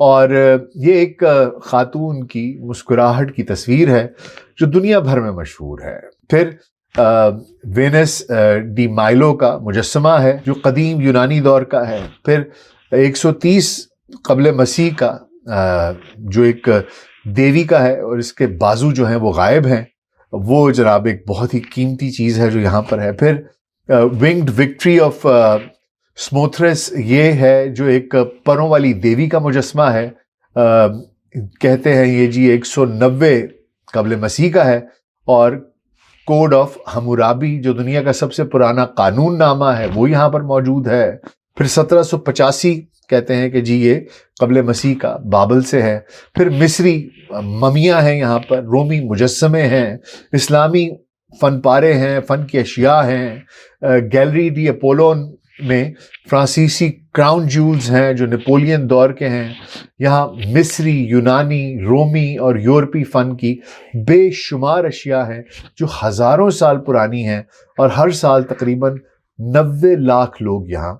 اور یہ ایک خاتون کی مسکراہٹ کی تصویر ہے جو دنیا بھر میں مشہور ہے۔ پھر وینس ڈی مائلو کا مجسمہ ہے جو قدیم یونانی دور کا ہے۔ پھر 130 قبل مسیح کا جو ایک دیوی کا ہے اور اس کے بازو جو ہیں وہ غائب ہیں، وہ جناب ایک بہت ہی قیمتی چیز ہے جو یہاں پر ہے۔ پھر ونگڈ وکٹری آف سموتھرس، یہ ہے جو ایک پروں والی دیوی کا مجسمہ ہے، کہتے ہیں یہ جی 190 قبل مسیح کا ہے۔ اور کوڈ آف حمورابی جو دنیا کا سب سے پرانا قانون نامہ ہے وہ یہاں پر موجود ہے۔ پھر 1785 کہتے ہیں کہ جی یہ قبل مسیح کا بابل سے ہے۔ پھر مصری ممیاں ہیں یہاں پر، رومی مجسمے ہیں، اسلامی فن پارے ہیں، فن کی اشیاء ہیں، گیلری ڈی اپولون میں فرانسیسی کراؤن جیولز ہیں جو نیپولین دور کے ہیں۔ یہاں مصری، یونانی، رومی اور یورپی فن کی بے شمار اشیاء ہیں جو ہزاروں سال پرانی ہیں، اور ہر سال تقریباً 90 لاکھ لوگ یہاں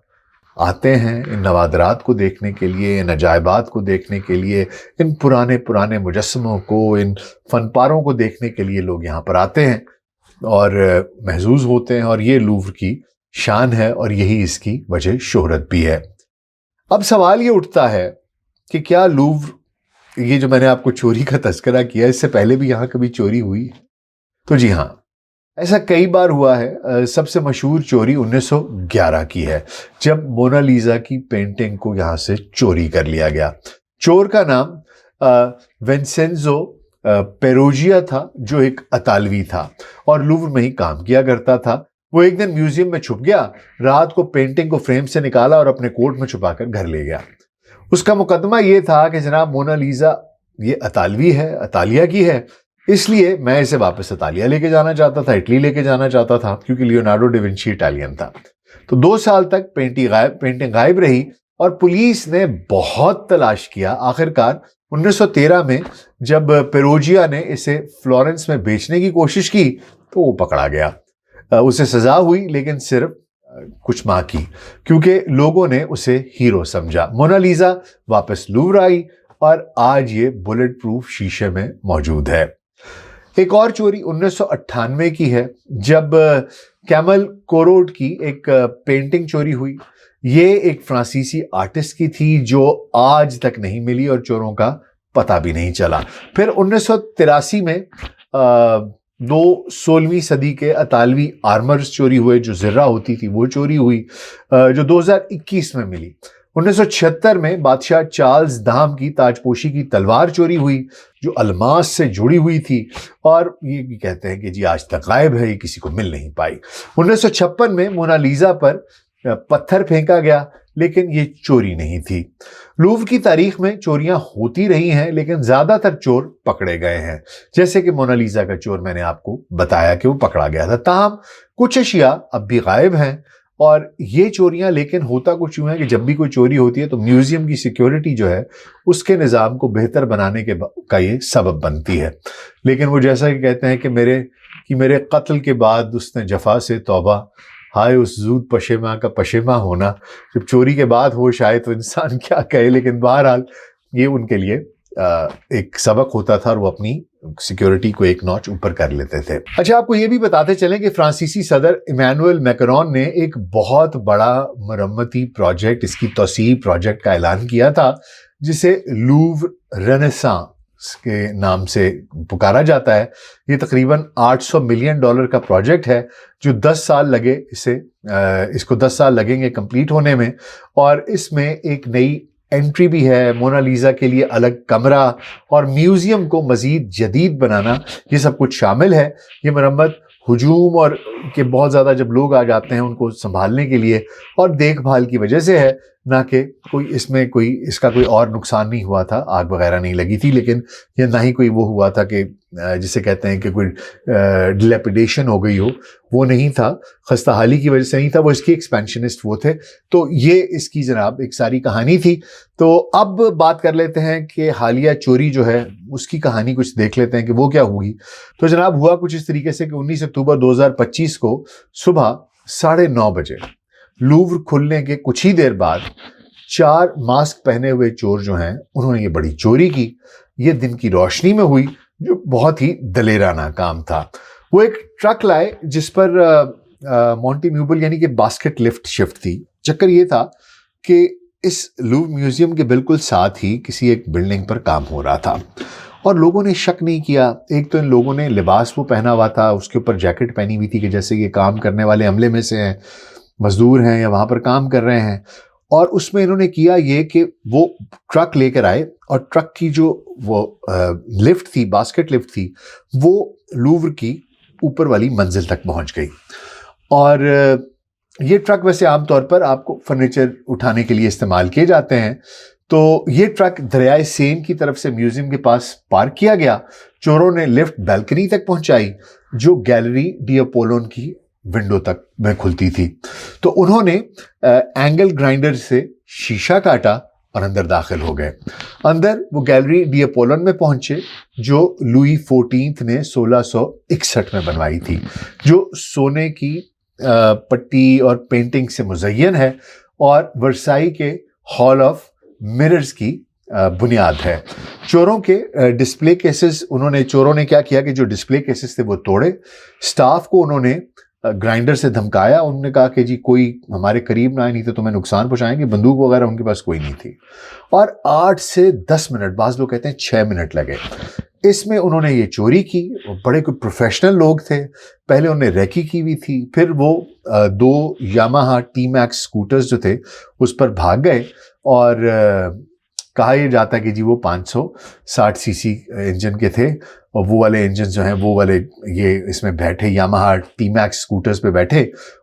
آتے ہیں ان نوادرات کو دیکھنے کے لیے، ان عجائبات کو دیکھنے کے لیے، ان پرانے مجسموں کو، ان فن پاروں کو دیکھنے کے لیے لوگ یہاں پر آتے ہیں اور محظوظ ہوتے ہیں، اور یہ لوور کی شان ہے اور یہی اس کی وجہ شہرت بھی ہے۔ اب سوال یہ اٹھتا ہے کہ کیا لوور، یہ جو میں نے آپ کو چوری کا تذکرہ کیا، اس سے پہلے بھی یہاں کبھی چوری ہوئی؟ تو جی ہاں، ایسا کئی بار ہوا ہے۔ سب سے مشہور چوری 1911 کی ہے، جب مونا لیزا کی پینٹنگ کو یہاں سے چوری کر لیا گیا۔ چور کا نام وینسینزو پیروجیا تھا، جو ایک اطالوی تھا اور لوور میں ہی کام کیا کرتا تھا۔ وہ ایک دن میوزیم میں چھپ گیا، رات کو پینٹنگ کو فریم سے نکالا اور اپنے کوٹ میں چھپا کر گھر لے گیا۔ اس کا مقدمہ یہ تھا کہ جناب مونا لیزا یہ اطالوی ہے، اطالیہ کی ہے، اس لیے میں اسے واپس اطالیہ لے کے جانا چاہتا تھا، اٹلی لے کے جانا چاہتا تھا، کیونکہ لیونارڈو ڈا ونچی اٹالین تھا۔ تو 2 سال تک پینٹنگ غائب رہی اور پولیس نے بہت تلاش کیا۔ آخرکار 1913 میں جب پیروجیا نے اسے فلورنس میں بیچنے کی کوشش کی تو وہ پکڑا گیا۔ اسے سزا ہوئی، لیکن صرف کچھ ماہ کی، کیونکہ لوگوں نے اسے ہیرو سمجھا۔ مونا لیزا واپس لوور آئی اور آج یہ بلٹ پروف شیشے میں موجود ہے۔ ایک اور چوری 1998 کی ہے، جب کیمل کوروڈ کی ایک پینٹنگ چوری ہوئی۔ یہ ایک فرانسیسی آرٹسٹ کی تھی جو آج تک نہیں ملی اور چوروں کا پتہ بھی نہیں چلا۔ پھر 1983 میں 16ویں صدی کے اطالوی آرمرز چوری ہوئے، جو زرہ ہوتی تھی وہ چوری ہوئی، جو 2021 میں ملی۔ 1976 میں بادشاہ چارلز دھام کی تاج پوشی کی تلوار چوری ہوئی جو الماس سے جڑی ہوئی تھی، اور یہ بھی کہتے ہیں کہ جی آج تک غائب ہے، یہ کسی کو مل نہیں پائی۔ 1956 میں مونا لیزا پر پتھر پھینکا گیا، لیکن یہ چوری نہیں تھی۔ لوور کی تاریخ میں چوریاں ہوتی رہی ہیں، لیکن زیادہ تر چور پکڑے گئے ہیں، جیسے کہ مونا لیزا کا چور میں نے آپ کو بتایا کہ وہ پکڑا گیا تھا۔ تاہم کچھ اشیاء اب بھی غائب ہیں، اور یہ چوریاں لیکن ہوتا کچھ یوں ہے کہ جب بھی کوئی چوری ہوتی ہے تو میوزیم کی سیکیورٹی جو ہے اس کے نظام کو بہتر بنانے کا یہ سبب بنتی ہے۔ لیکن وہ جیسا کہ کہتے ہیں کہ میرے قتل کے بعد اس نے جفا سے توبہ، ہائے اس زود پشیماں کا پشیماں ہونا۔ جب چوری کے بعد ہو شاید تو انسان کیا کہے، لیکن بہرحال یہ ان کے لیے ایک سبق ہوتا تھا اور وہ اپنی سیکیورٹی کو ایک نوچ اوپر کر لیتے تھے۔ اچھا، آپ کو یہ بھی بتاتے چلیں کہ فرانسیسی صدر ایمانوئل میکرون نے ایک بہت بڑا مرمتی پروجیکٹ، اس کی توسیع پروجیکٹ کا اعلان کیا تھا، جسے لوور رینیسانس کے نام سے پکارا جاتا ہے۔ یہ تقریباً $800 ملین کا پروجیکٹ ہے، جو 10 سال لگے اس کو 10 سال لگیں گے کمپلیٹ ہونے میں، اور اس میں ایک نئی انٹری بھی ہے، مونا لیزا کے لیے الگ کمرہ اور میوزیم کو مزید جدید بنانا، یہ سب کچھ شامل ہے۔ یہ مرمت ہجوم اور کہ بہت زیادہ جب لوگ آ جاتے ہیں ان کو سنبھالنے کے لیے اور دیکھ بھال کی وجہ سے ہے، نہ کہ اس کا کوئی اور نقصان نہیں ہوا تھا، آگ وغیرہ نہیں لگی تھی، لیکن یہ نہ ہی کوئی وہ ہوا تھا کہ جسے کہتے ہیں کہ کوئی ڈیلیپیڈیشن ہو گئی ہو، وہ نہیں تھا، خستہ حالی کی وجہ سے نہیں تھا، وہ اس کی ایکسپینشنسٹ وہ تھے۔ تو یہ اس کی جناب ایک ساری کہانی تھی۔ تو اب بات کر لیتے ہیں کہ حالیہ چوری جو ہے اس کی کہانی کچھ دیکھ لیتے ہیں کہ وہ کیا ہوگی۔ تو جناب ہوا کچھ اس طریقے سے کہ 19 اکتوبر 2025 کو صبح 9:30 بجے لوور کھلنے کے کچھ ہی دیر بعد 4 ماسک پہنے ہوئے چور جو ہیں انہوں نے یہ بڑی چوری کی. یہ دن کی روشنی میں ہوئی جو بہت ہی دلیرانہ کام تھا. وہ ایک ٹرک لائے جس پر مونٹی میوبل یعنی کہ باسکٹ لفٹ شفٹ تھی. چکر یہ تھا کہ اس لوور میوزیم کے بالکل ساتھ ہی کسی ایک بلڈنگ پر کام ہو رہا تھا اور لوگوں نے شک نہیں کیا. ایک تو ان لوگوں نے لباس وہ پہنا ہوا تھا, اس کے اوپر جیکٹ پہنی ہوئی تھی کہ جیسے یہ کام کرنے والے عملے میں سے ہیں, مزدور ہیں یا وہاں پر کام کر رہے ہیں. اور اس میں انہوں نے کیا یہ کہ وہ ٹرک لے کر آئے اور ٹرک کی جو وہ لفٹ تھی, باسکٹ لفٹ تھی, وہ لوور کی اوپر والی منزل تک پہنچ گئی. اور یہ ٹرک ویسے عام طور پر آپ کو فرنیچر اٹھانے کے لیے استعمال کیے جاتے ہیں. تو یہ ٹرک دریائے سین کی طرف سے میوزیم کے پاس پارک کیا گیا. چوروں نے لفٹ بیلکنی تک پہنچائی جو گیلری ڈی اپولون کی ونڈو تک میں کھلتی تھی. تو انہوں نے اینگل گرائنڈر سے شیشہ کاٹا اور اندر داخل ہو گئے. اندر وہ گیلری ڈی اپولون میں پہنچے جو لوئی 14 نے 1661 میں بنوائی تھی, جو سونے کی پٹی اور پینٹنگ سے مزین ہے اور ورسائی کے ہال آف مررز کی بنیاد ہے. چوروں کے ڈسپلے کیسز چوروں نے کیا کیا کہ جو ڈسپلے کیسز تھے وہ توڑے. سٹاف کو انہوں نے گرائنڈر سے دھمکایا. انہوں نے کہا کہ جی کوئی ہمارے قریب نہ آئے نہیں تو تمہیں نقصان پہنچائیں گے. بندوق وغیرہ ان کے پاس کوئی نہیں تھی. اور 8 سے 10 منٹ, بعض لوگ کہتے ہیں 6 منٹ لگے. اس میں انہوں نے یہ چوری کی. بڑے کوئی پروفیشنل لوگ تھے. پہلے انہوں نے ریکی کی ہوئی تھی, پھر وہ 2 یاماہا ٹی میکس سکوٹرز جو تھے اس پر بھاگ گئے. اور کہا یہ جاتا ہے کہ جی وہ 560 سی سی انجن کے تھے اور وہ والے انجن جو ہیں وہ والے یہ اس میں بیٹھے, یاماہا ٹی میکس سکوٹرز پہ بیٹھے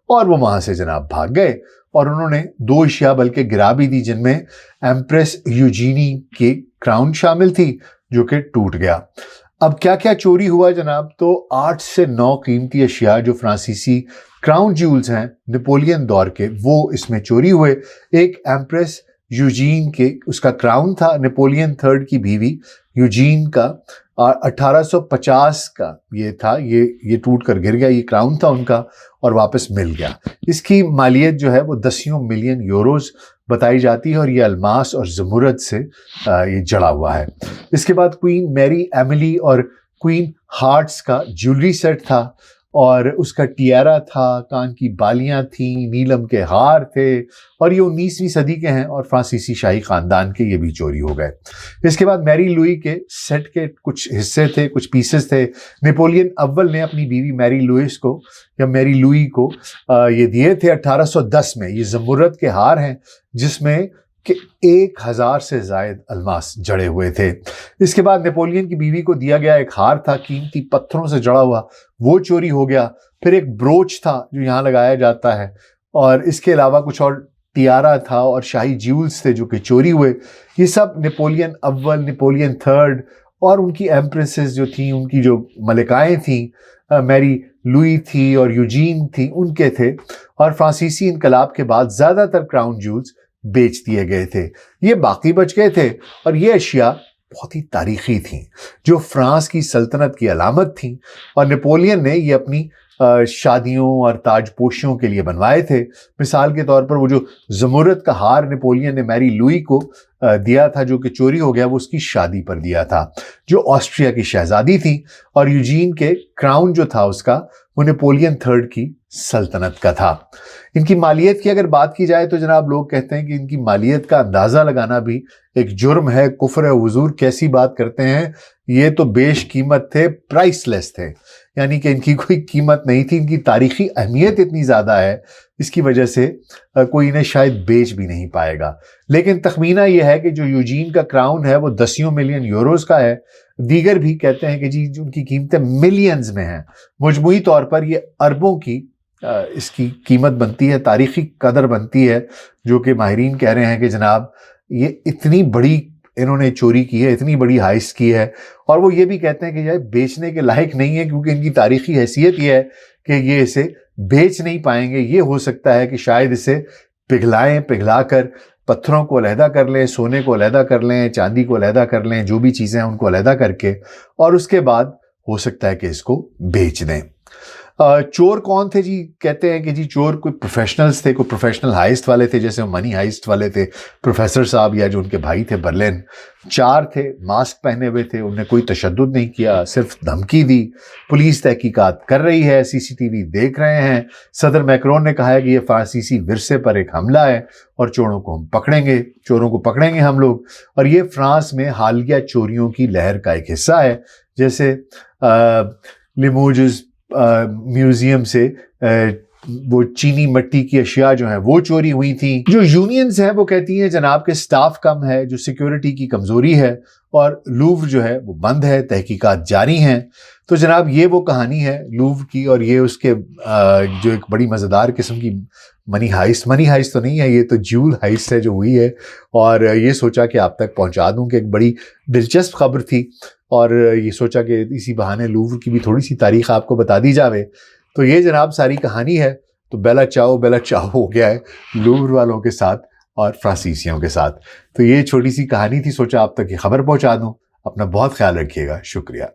اور وہ وہاں سے جناب بھاگ گئے. اور انہوں نے 2 اشیاء بلکہ گرا بھی دی جن میں ایمپریس یوجینی کی کراؤن شامل تھی جو کہ ٹوٹ گیا. اب کیا کیا چوری ہوا جناب؟ تو 8 سے 9 قیمتی اشیاء جو فرانسیسی کراؤن جیولز ہیں نپولین دور کے, وہ اس میں چوری ہوئے. ایک ایمپریس یوجین کے اس کا کراؤن تھا, نپولین 3 کی بیوی یوجین کا, 1850 کا یہ تھا. یہ ٹوٹ کر گر گیا. یہ کراؤن تھا ان کا اور واپس مل گیا. اس کی مالیت جو ہے وہ 10 ملین یوروز بتائی جاتی ہے اور یہ الماس اور زمرد سے یہ جڑا ہوا ہے. اس کے بعد کوئین میری ایملی اور کوئین ہارٹس کا جیولری سیٹ تھا اور اس کا ٹیارا تھا, کان کی بالیاں تھیں, نیلم کے ہار تھے اور یہ 19ویں صدی کے ہیں اور فرانسیسی شاہی خاندان کے یہ بھی چوری ہو گئے. اس کے بعد میری لوئی کے سیٹ کے کچھ حصے تھے, کچھ پیسز تھے. نپولین اول نے اپنی بیوی میری لوئس کو یا میری لوئی کو یہ دیے تھے 1810 میں. یہ زمرد کے ہار ہیں جس میں کہ 1000 سے زائد الماس جڑے ہوئے تھے. اس کے بعد نیپولین کی بیوی کو دیا گیا ایک ہار تھا قیمتی پتھروں سے جڑا ہوا, وہ چوری ہو گیا. پھر ایک بروچ تھا جو یہاں لگایا جاتا ہے اور اس کے علاوہ کچھ اور ٹیارا تھا اور شاہی جیولز تھے جو کہ چوری ہوئے. یہ سب نیپولین اول, نیپولین 3 اور ان کی ایمپریسز جو تھیں, ان کی جو ملکائیں تھیں, میری لوئی تھی اور یوجین تھی, ان کے تھے. اور فرانسیسی انقلاب کے بعد زیادہ تر کراؤن جیولز بیچ دیے گئے تھے. یہ باقی بچ گئے تھے اور یہ اشیاء بہت ہی تاریخی تھیں جو فرانس کی سلطنت کی علامت تھیں اور نیپولین نے یہ اپنی شادیوں اور تاج پوشیوں کے لیے بنوائے تھے. مثال کے طور پر وہ جو زمرد کا ہار نیپولین نے میری لوئی کو دیا تھا جو کہ چوری ہو گیا, وہ اس کی شادی پر دیا تھا جو آسٹریا کی شہزادی تھی. اور یوجین کے کراؤن جو تھا اس کا وہ نیپولین 3 کی سلطنت کا تھا. ان کی مالیت کی اگر بات کی جائے تو جناب لوگ کہتے ہیں کہ ان کی مالیت کا اندازہ لگانا بھی ایک جرم ہے, کفر ہے. حضور کیسی بات کرتے ہیں, یہ تو بیش قیمت تھے, پرائس لیس تھے, یعنی کہ ان کی کوئی قیمت نہیں تھی. ان کی تاریخی اہمیت اتنی زیادہ ہے اس کی وجہ سے کوئی انہیں شاید بیچ بھی نہیں پائے گا. لیکن تخمینہ یہ ہے کہ جو یوجین کا کراؤن ہے وہ 10 ملین یوروز کا ہے. دیگر بھی کہتے ہیں کہ جی ان کی قیمتیں ملینز میں ہیں. مجموعی طور پر یہ اربوں کی اس کی قیمت بنتی ہے, تاریخی قدر بنتی ہے, جو کہ ماہرین کہہ رہے ہیں کہ جناب یہ اتنی بڑی انہوں نے چوری کی ہے, اتنی بڑی ہائس کی ہے. اور وہ یہ بھی کہتے ہیں کہ یہ بیچنے کے لائق نہیں ہے کیونکہ ان کی تاریخی حیثیت یہ ہے کہ یہ اسے بیچ نہیں پائیں گے. یہ ہو سکتا ہے کہ شاید اسے پگھلائیں, پگھلا کر پتھروں کو علیحدہ کر لیں, سونے کو علیحدہ کر لیں, چاندی کو علیحدہ کر لیں, جو بھی چیزیں ہیں ان کو علیحدہ کر کے, اور اس کے بعد ہو سکتا ہے کہ اس کو بیچ دیں. چور کون تھے جی؟ کہتے ہیں کہ جی چور کوئی پروفیشنلز تھے، کوئی پروفیشنل ہائسٹ والے تھے، جیسے منی ہائسٹ والے تھے پروفیسر صاحب یا جو ان کے بھائی تھے برلین. 4 تھے، ماسک پہنے ہوئے تھے، انہیں کوئی تشدد نہیں کیا، صرف دھمکی دی. پولیس تحقیقات کر رہی ہے، CCTV دیکھ رہے ہیں. صدر میکرون نے کہا ہے کہ یہ فرانسیسی ورثے پر ایک حملہ ہے اور چوروں کو ہم پکڑیں گے، چوروں کو پکڑیں گے ہم لوگ. اور یہ فرانس میں حالیہ چوریوں کی لہر کا ایک حصہ ہے. جیسے لیموجز میوزیم سے وہ چینی مٹی کی اشیاء جو ہیں وہ چوری ہوئی تھیں. جو یونینز ہیں وہ کہتی ہیں جناب کہ سٹاف کم ہے، جو سیکیورٹی کی کمزوری ہے، اور لوور جو ہے وہ بند ہے، تحقیقات جاری ہیں. تو جناب یہ وہ کہانی ہے لوور کی، اور یہ اس کے جو ایک بڑی مزیدار قسم کی منی ہائسٹ تو نہیں ہے، یہ تو جیول ہائسٹ ہے جو ہوئی ہے. اور یہ سوچا کہ آپ تک پہنچا دوں کہ ایک بڑی دلچسپ خبر تھی، اور یہ سوچا کہ اسی بہانے لوور کی بھی تھوڑی سی تاریخ آپ کو بتا دی جاوے. تو یہ جناب ساری کہانی ہے. تو بیلا چاؤ ہو گیا ہے لوور والوں کے ساتھ اور فرانسیسیوں کے ساتھ. تو یہ چھوٹی سی کہانی تھی، سوچا آپ تک یہ خبر پہنچا دوں. اپنا بہت خیال رکھیے گا. شکریہ.